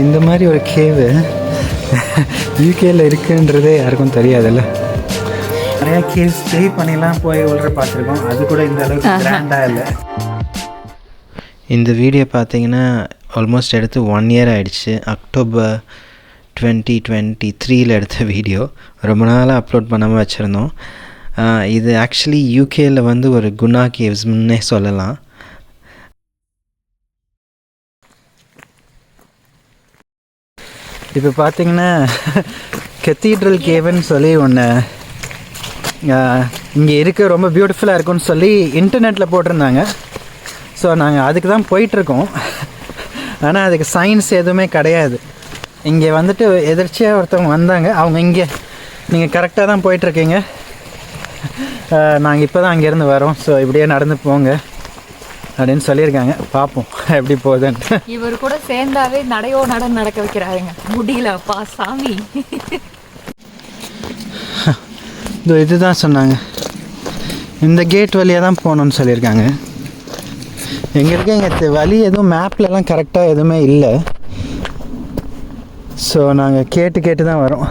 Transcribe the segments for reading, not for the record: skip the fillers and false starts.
இந்த மாதிரி ஒரு கேவு யூகேயில் இருக்குன்றதே யாருக்கும் தெரியாதுல்ல. நிறையா கேவ் ஸ்டே பண்ணிலாம் போய் உள்ள பார்த்துருக்கோம், அது கூட இந்த அளவுக்கு கிராண்டாக இல்லை. இந்த வீடியோ பார்த்தீங்கன்னா ஆல்மோஸ்ட் எடுத்து 1 year ஆகிடுச்சு. October 2023 எடுத்த வீடியோ, ரொம்ப நாளாக அப்லோட் பண்ணாமல் வச்சுருந்தோம். இது ஆக்சுவலி யூகேயில் வந்து ஒரு குணா கேவ்ஸ்ன்னே சொல்லலாம். இப்போ பார்த்தீங்கன்னா கத்தீட்ரல் கேவுன்னு சொல்லி ஒன்று இங்கே இருக்க ரொம்ப பியூட்டிஃபுல்லாக இருக்குன்னு சொல்லி இன்டர்நெட்டில் போட்டிருந்தாங்க. ஸோ நாங்கள் அதுக்கு தான் போயிட்டுருக்கோம். ஆனால் அதுக்கு சயின்ஸ் எதுவுமே கிடையாது. இங்கே வந்துட்டு எதிர்ச்சியாக ஒருத்தவங்க வந்தாங்க, அவங்க இங்கே நீங்கள் கரெக்டாக தான் போயிட்டுருக்கீங்க, நாங்கள் இப்போ தான் அங்கேருந்து வரோம், ஸோ இப்படியே நடந்து போங்க அப்படின்னு சொல்லியிருக்காங்க. பார்ப்போம் எப்படி போகுதுன்ட்டு. இவர் கூட சேர்ந்தாவே நடையோ நடக்க வைக்கிறாருங்க, முடியலப்பா சாமி. இதுதான் சொன்னாங்க, இந்த கேட் வழியாக தான் போகணுன்னு சொல்லியிருக்காங்க. எங்களுக்கு இங்கே வழி எதுவும் மேப்லலாம் கரெக்டாக எதுவுமே இல்லை. ஸோ நாங்கள் கேட்டு தான் வரோம்.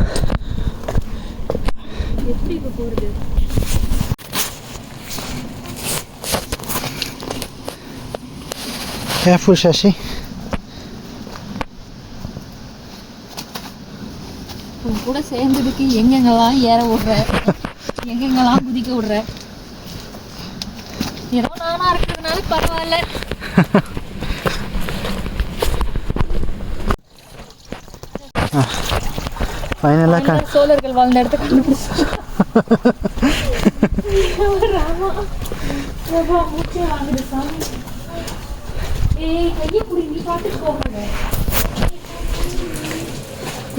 கேர்ஃபுல் சசி. கூட சேர்ந்ததுக்கு எங்கெங்கெல்லாம் ஏற விடுற, எங்கெங்கெல்லாம் குதிக்க விடுற. ஏதோ நானா இருக்கிறதுனால பரவாயில்ல. ஃபைனலாக சோழர்கள் வாழ்ந்த இடத்த கண்டுபிடிச்சு. மூச்சே வாங்குது சாமி. கையை புடி, நீ பாட்டுக்கு போக.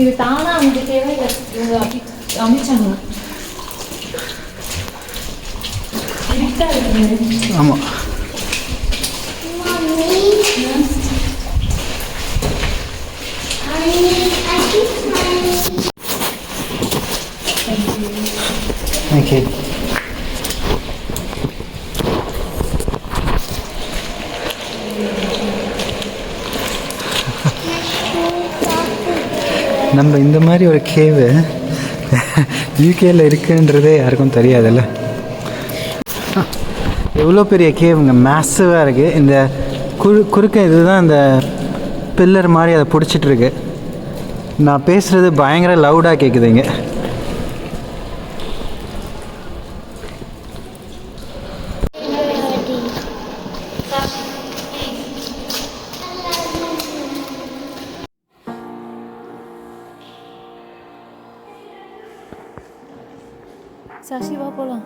இது தானா அவங்க தேவை அமைச்சாங்க. ஆமாம். ஓகே. நம்ம இந்த மாதிரி ஒரு கேவு யூகேயில் இருக்குன்றதே யாருக்கும் தெரியாதுல்ல. எவ்வளோ பெரிய கேவுங்க, மேசிவாக இருக்குது. இந்த குறுக்க இதுதான் இந்த பில்லர் மாதிரி அதை பிடிச்சிட்ருக்கு. நான் பேசுகிறது பயங்கர லவுடாக கேட்குதுங்க. சசி வா போலாம்.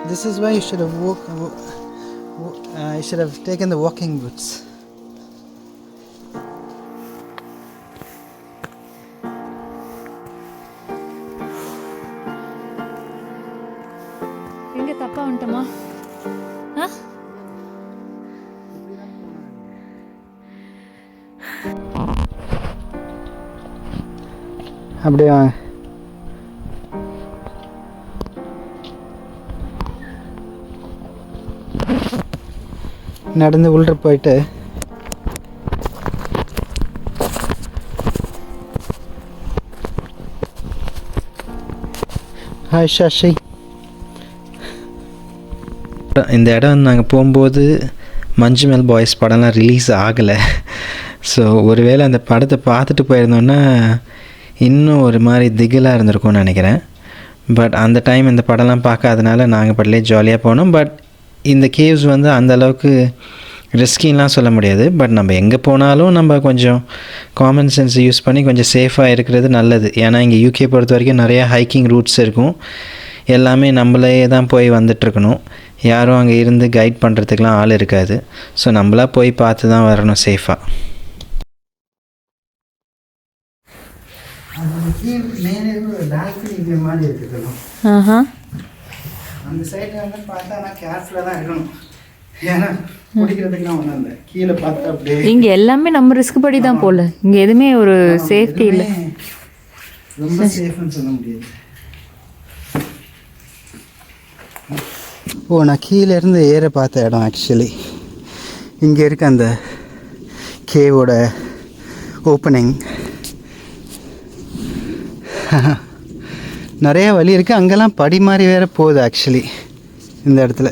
This is why you should have you should have taken the walking boots. எங்க தப்பா வந்துட்டோமா? அப்படியே வாங்க. நடந்து உள்ள போயிட்டு ஹாய் ஷஷி. இந்த இடம் நாங்கள் போகும்போது மஞ்சுமெல் பாய்ஸ் படம்லாம் ரிலீஸ் ஆகலை. ஸோ ஒருவேளை அந்த படத்தை பார்த்துட்டு போயிருந்தோன்னா இன்னும் ஒரு மாதிரி திகிலாக இருந்திருக்கும்னு நினைக்கிறேன். பட் அந்த டைம் இந்த படம்லாம் பார்க்காதனால நாங்கள் படலே ஜாலியாக போனோம். பட் இந்த கேவ்ஸ் வந்து அந்தளவுக்கு ரிஸ்கின்லாம் சொல்ல முடியாது. பட் நம்ம எங்கே போனாலும் நம்ம கொஞ்சம் காமன் சென்ஸ் யூஸ் பண்ணி கொஞ்சம் சேஃபாக இருக்கிறது நல்லது. ஏன்னா இங்கே யூகே பொறுத்த வரைக்கும் நிறையா ஹைக்கிங் ரூட்ஸ் இருக்கும். எல்லாமே நம்மளே தான் போய் வந்துட்டுருக்கணும். யாரும் அங்கே இருந்து கைட் பண்ணுறதுக்கெலாம் ஆள் இருக்காது. ஸோ நம்மளாக போய் பார்த்து தான் வரணும் சேஃபாக. மாதிரி இருக்குது. அந்த சைடில் வந்து பார்த்தா நான் கேர்ஃபுல்லாக தான் இருக்கணும். ஏன்னா குடிக்கிறதுக்குலாம் ஒன்றும் இல்லை. கீழே பார்த்தா அப்படியே இங்கே எல்லாமே நம்ம ரிஸ்க் படி தான் போல. இங்கே எதுவுமே ஒரு சேஃப்டி இல்லை. ரொம்ப சேஃப்னு சொல்ல முடியாது. நான் கீழேருந்து ஏற பார்த்த இடம் ஆக்சுவலி இங்கே இருக்க அந்த கேவோட ஓப்பனிங். நிறையா வழி இருக்குது. அங்கெல்லாம் படி மாதிரி வேறு போகுது ஆக்சுவலி இந்த இடத்துல.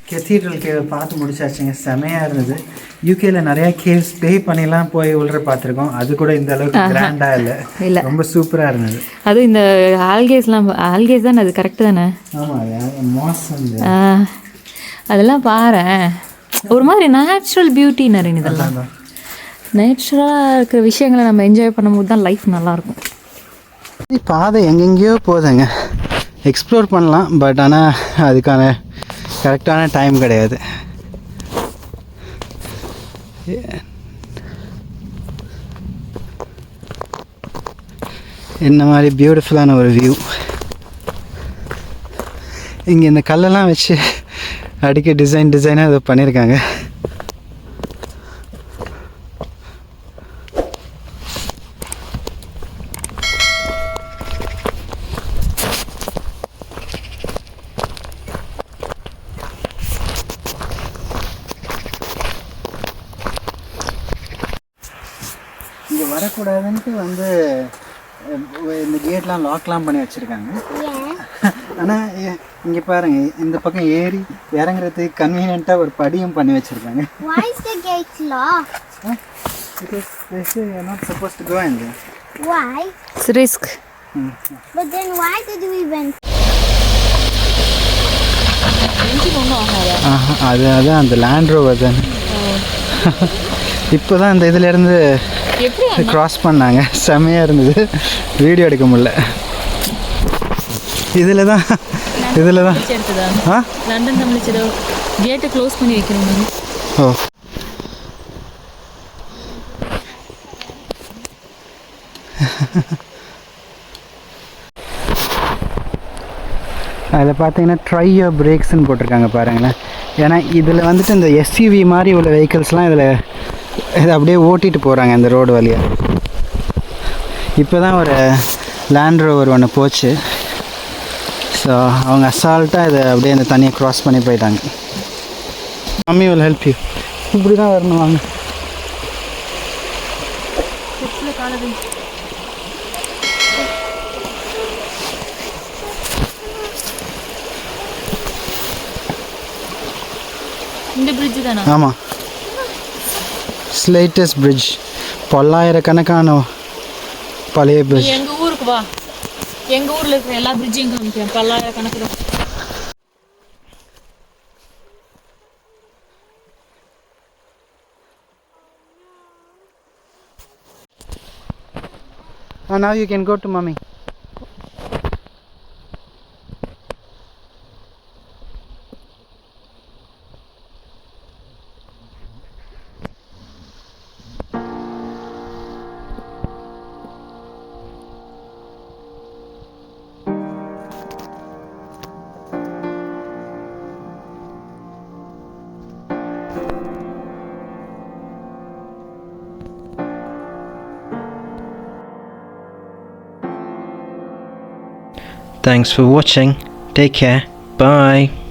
கெத்தீட்ரல் கேவை பார்த்து முடிச்சாச்சுங்க. செமையாக இருந்தது. யூகேயில் நிறையா கேவ்ஸ் பே பண்ணிலாம் போய் உள்ள பார்த்துருக்கோம். அது கூட இந்த அளவுக்கு கிராண்டாக இல்லை. ரொம்ப சூப்பராக இருந்தது. அதுவும் இந்த ஆல்கேஸ் தானே, அது கரெக்டு தானே? ஆமாம், மோசம். அதெல்லாம் பாரு, ஒரு மாதிரி நேச்சுரல் பியூட்டி நிறைய. இதெல்லாம் நேச்சுரலாக இருக்கிற விஷயங்களை நம்ம என்ஜாய் பண்ணும்போது தான் லைஃப் நல்லாயிருக்கும். பாதை எங்கெங்கேயோ போகுதுங்க. எக்ஸ்ப்ளோர் பண்ணலாம். பட் ஆனால் அதுக்கான கரெக்டான டைம் கிடையாது. என்ன மாதிரி பியூட்டிஃபுல்லான ஒரு வியூ. இங்கே இந்த கல்லெல்லாம் வச்சு அடிக்க டிசைனாக இதை பண்ணியிருக்காங்க. இங்கே வரக்கூடாதுன்ட்டு வந்து இந்த கேட்லாம் லாக்லாம் பண்ணி வச்சுருக்காங்க. ஆனால் இங்கே பாருங்கள், இந்த பக்கம் ஏறி இறங்குறதுக்கு கன்வீனியண்ட்டாக ஒரு படியும் பண்ணி வச்சுருக்காங்க. Why is the gate locked? Because they say you're not supposed to go in there. Why? It's risk. But then why did we went? அதான் அந்த லேண்ட் ரோவர் தானே. இப்போ தான் அந்த இதிலேருந்து க்ராஸ் பண்ணாங்க. செம்மையாக இருந்தது. வீடியோ எடுக்க முடியல. இதில் தான் லண்டன் தமிழ்ச்சதோ கேட்டை க்ளோஸ் பண்ணி வைக்கணும். ஓ, அதில் பார்த்தீங்கன்னா ட்ரை யோர் பிரேக்ஸ்ன்னு போட்டிருக்காங்க பாருங்களேன். ஏன்னா இதில் வந்துட்டு இந்த எஸ்யூவி மாதிரி உள்ள வெஹிக்கிள்ஸ்லாம் இதை அப்படியே ஓட்டிகிட்டு போகிறாங்க இந்த ரோடு வழியாக. இப்போ தான் ஒரு லேண்ட் ரோவர் ஒன்று போச்சு. ஸோ அவங்க அசால்ட்டாக இதை அப்படியே அந்த தண்ணியை க்ராஸ் பண்ணி போயிட்டாங்க. Mummy will help you. இப்படி தான் வரணும் வாங்க. இந்த பிரிட்ஜ் தானா? ஆமாம், ஸ்லேட்டஸ் பிரிட்ஜ். பல்லாயிரக்கணக்கான பழைய பிரிட்ஜ். எங்கள் ஊருக்கு வா, எங்கள் ஊரில் இருக்கிற எல்லா பிரிட்ஜையும் காமிக்கிறேன். பல்லாயிரக்கணக்கில். Now you can go to mommy. Thanks for watching. Take care. Bye.